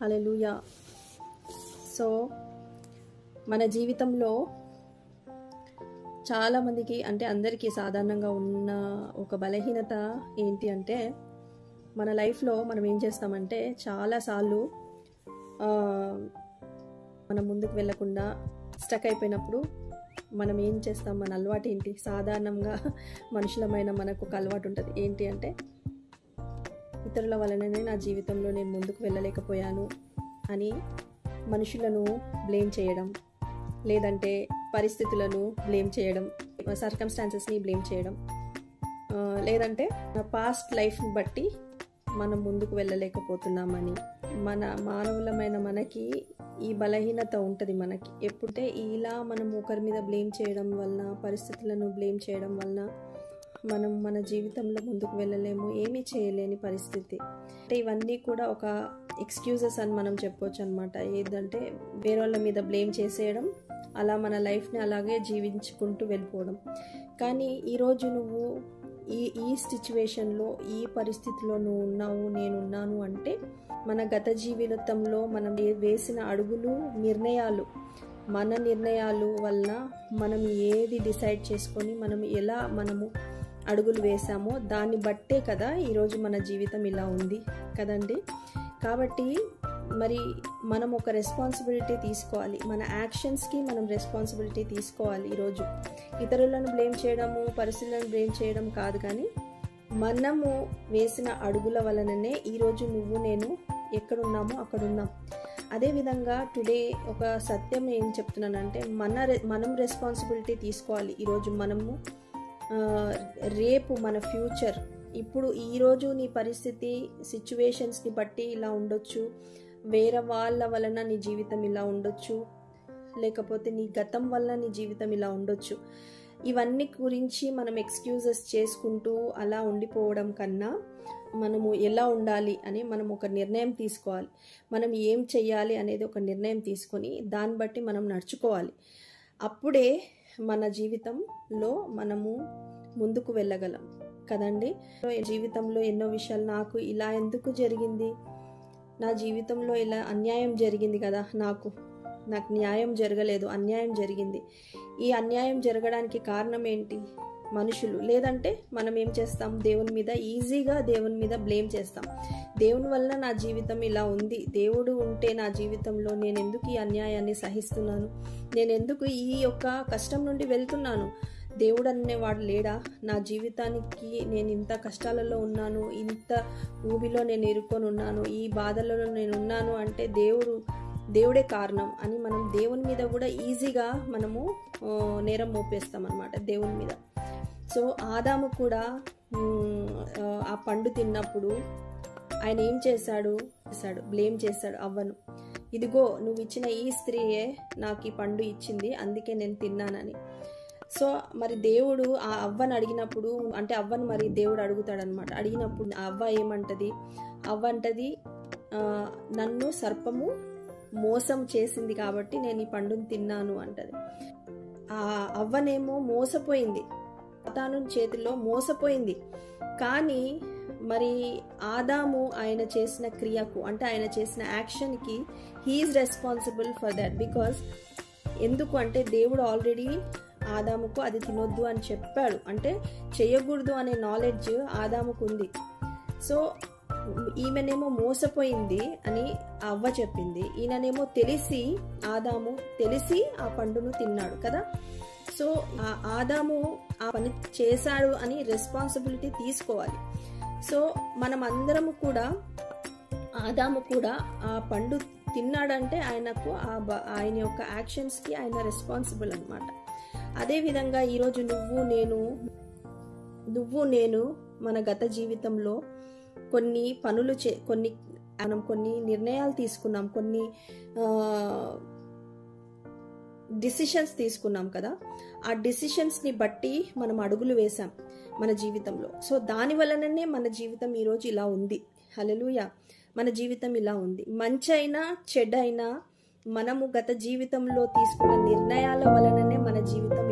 హల్లెలూయా. So మన జీవితంలో చాలామందికి అంటే అందరికీ సాధారణంగా ఉన్న ఒక బలహీనత ఏంటి అంటే మన లైఫ్లో మనం ఏం చేస్తామంటే చాలాసార్లు మనం ముందుకు వెళ్ళకుండా స్టక్ అయిపోయినప్పుడు మనం ఏం చేస్తాం, మన అలవాటు ఏంటి? సాధారణంగా మనుషులమైన మనకు ఒక అలవాటు ఉంటుంది. ఏంటి అంటే ఇతరుల వలననే నా జీవితంలో నేను ముందుకు వెళ్ళలేకపోయాను అని మనుషులను బ్లేమ్ చేయడం, లేదంటే పరిస్థితులను బ్లేమ్ చేయడం, సర్కమ్స్టాన్సెస్ని బ్లేమ్ చేయడం, లేదంటే పాస్ట్ లైఫ్ని బట్టి మనం ముందుకు వెళ్ళలేకపోతున్నామని. మన మానవులమైన మనకి ఈ బలహీనత ఉంటుంది. మనకి ఎప్పుడంటే ఇలా మనం ఒకరి మీద బ్లేమ్ చేయడం వలన, పరిస్థితులను బ్లేమ్ చేయడం వలన మనం మన జీవితంలో ముందుకు వెళ్ళలేము, ఏమీ చేయలేని పరిస్థితి. అంటే ఇవన్నీ కూడా ఒక ఎక్స్క్యూజెస్ అని మనం చెప్పొచ్చు అనమాట. ఏంటంటే వేరే వాళ్ళ మీద బ్లేమ్ చేసేయడం, అలా మన లైఫ్ని అలాగే జీవించుకుంటూ వెళ్ళిపోవడం. కానీ ఈరోజు నువ్వు ఈ సిచ్యువేషన్లో, ఈ పరిస్థితిలో నువ్వు ఉన్నావు, నేనున్నాను అంటే మన గత జీవితంలో మనం వేసిన అడుగులు, నిర్ణయాలు, మన నిర్ణయాలు వలన మనం ఏది డిసైడ్ చేసుకొని మనం ఎలా మనము అడుగులు వేసామో దాన్ని బట్టే కదా ఈరోజు మన జీవితం ఇలా ఉంది కదండి. కాబట్టి మరి మనం ఒక రెస్పాన్సిబిలిటీ తీసుకోవాలి. మన యాక్షన్స్కి మనం రెస్పాన్సిబిలిటీ తీసుకోవాలి. ఈరోజు ఇతరులను బ్లేమ్ చేయడము, పరిస్థితులను బ్లేమ్ చేయడం కాదు, కానీ మనము వేసిన అడుగుల వలననే ఈరోజు నువ్వు నేను ఎక్కడున్నామో అక్కడున్నాం. అదేవిధంగా టుడే ఒక సత్యం ఏం చెప్తున్నానంటే మనం రెస్పాన్సిబిలిటీ తీసుకోవాలి. ఈరోజు మనము రేపు మన ఫ్యూచర్, ఇప్పుడు ఈరోజు నీ పరిస్థితి సిచ్యువేషన్స్ని బట్టి ఇలా ఉండొచ్చు, వేరే వాళ్ళ వలన నీ జీవితం ఇలా ఉండొచ్చు, లేకపోతే నీ గతం వలన నీ జీవితం ఇలా ఉండొచ్చు. ఇవన్నీ గురించి మనం ఎక్స్క్యూజెస్ చేసుకుంటూ అలా ఉండిపోవడం కన్నా మనము ఎలా ఉండాలి అని మనం ఒక నిర్ణయం తీసుకోవాలి. మనం ఏం చెయ్యాలి అనేది ఒక నిర్ణయం తీసుకొని దాన్ని బట్టి మనం నడుచుకోవాలి. అప్పుడే మన జీవితంలో మనము ముందుకు వెళ్ళగలం కదండి. జీవితంలో ఎన్నో విషయాలు, నాకు ఇలా ఎందుకు జరిగింది, నా జీవితంలో ఇలా అన్యాయం జరిగింది కదా, నాకు న్యాయం జరగలేదు, అన్యాయం జరిగింది. ఈ అన్యాయం జరగడానికి కారణం ఏంటి? మనుషులు. లేదంటే మనం ఏం చేస్తాం, దేవుని మీద ఈజీగా దేవుని మీద బ్లేమ్ చేస్తాం. దేవుని వల్ల నా జీవితం ఇలా ఉంది, దేవుడు ఉంటే నా జీవితంలో నేను ఎందుకు ఈ అన్యాయాన్ని సహిస్తున్నాను, నేను ఎందుకు ఈ యొక్క కష్టం నుండి వెళ్తున్నాను, దేవుడు అనేవాడు లేడా నా జీవితానికి? నేను ఇంత కష్టాలలో ఉన్నాను, ఇంత ఊబిలో నేను ఇరుక్కొని ఉన్నాను, ఈ బాధలలో నేను ఉన్నాను అంటే దేవుడే కారణం అని మనం దేవుని మీద కూడా ఈజీగా మనము నేరం మోపేస్తాం అన్నమాట, దేవుని మీద. సో ఆదాము కూడా ఆ పండు తిన్నప్పుడు ఆయన ఏం చేశాడు? బ్లేమ్ చేశాడు అవ్వను. ఇదిగో నువ్వు ఇచ్చిన ఈ స్త్రీయే నాకు ఈ పండు ఇచ్చింది, అందుకే నేను తిన్నానని. సో మరి దేవుడు ఆ అవ్వను అడిగినప్పుడు, అంటే అవ్వను మరి దేవుడు అడుగుతాడనమాట. అడిగినప్పుడు అవ్వ ఏమంటది? అవ్వ అంటది, నన్ను సర్పము మోసం చేసింది కాబట్టి నేను ఈ పండుని తిన్నాను అంటది. ఆ అవ్వనేమో మోసపోయింది, సాతాను చేతిలో మోసపోయింది. కానీ మరి ఆదాము ఆయన చేసిన క్రియకు, అంటే ఆయన చేసిన యాక్షన్కి he is responsible for that. Because ఎందుకు అంటే దేవుడు ఆల్రెడీ ఆదాముకు అది తినొద్దు అని చెప్పాడు, అంటే చేయకూడదు అనే నాలెడ్జ్ ఆదాముకు ఉంది. సో ఈమెనేమో మోసపోయింది అని అవ్వ చెప్పింది, ఈయననేమో ఆదాము తెలిసి ఆ పండును తిన్నాడు కదా. సో ఆదాము ఆ పని చేశాడు అని రెస్పాన్సిబిలిటీ తీసుకోవాలి. సో మనం అందరము కూడా, ఆదాము కూడా ఆ పండు తిన్నాడంటే ఆయనకు ఆయన యొక్క యాక్షన్స్కి ఆయన రెస్పాన్సిబుల్ అనమాట. అదేవిధంగా ఈరోజు నువ్వు నేను మన గత జీవితంలో కొన్ని పనులు మనం కొన్ని నిర్ణయాలు తీసుకున్నాం, కొన్ని డిసిషన్స్ తీసుకున్నాం కదా. ఆ డిసిషన్స్ని బట్టి మనం అడుగులు వేసాం మన జీవితంలో. సో దాని వలననే మన జీవితం ఈరోజు ఇలా ఉంది. హల్లెలూయా. మన జీవితం ఇలా ఉంది. మంచైనా చెడ్డైనా మనము గత జీవితంలో తీసుకున్న నిర్ణయాల వలననే మన జీవితం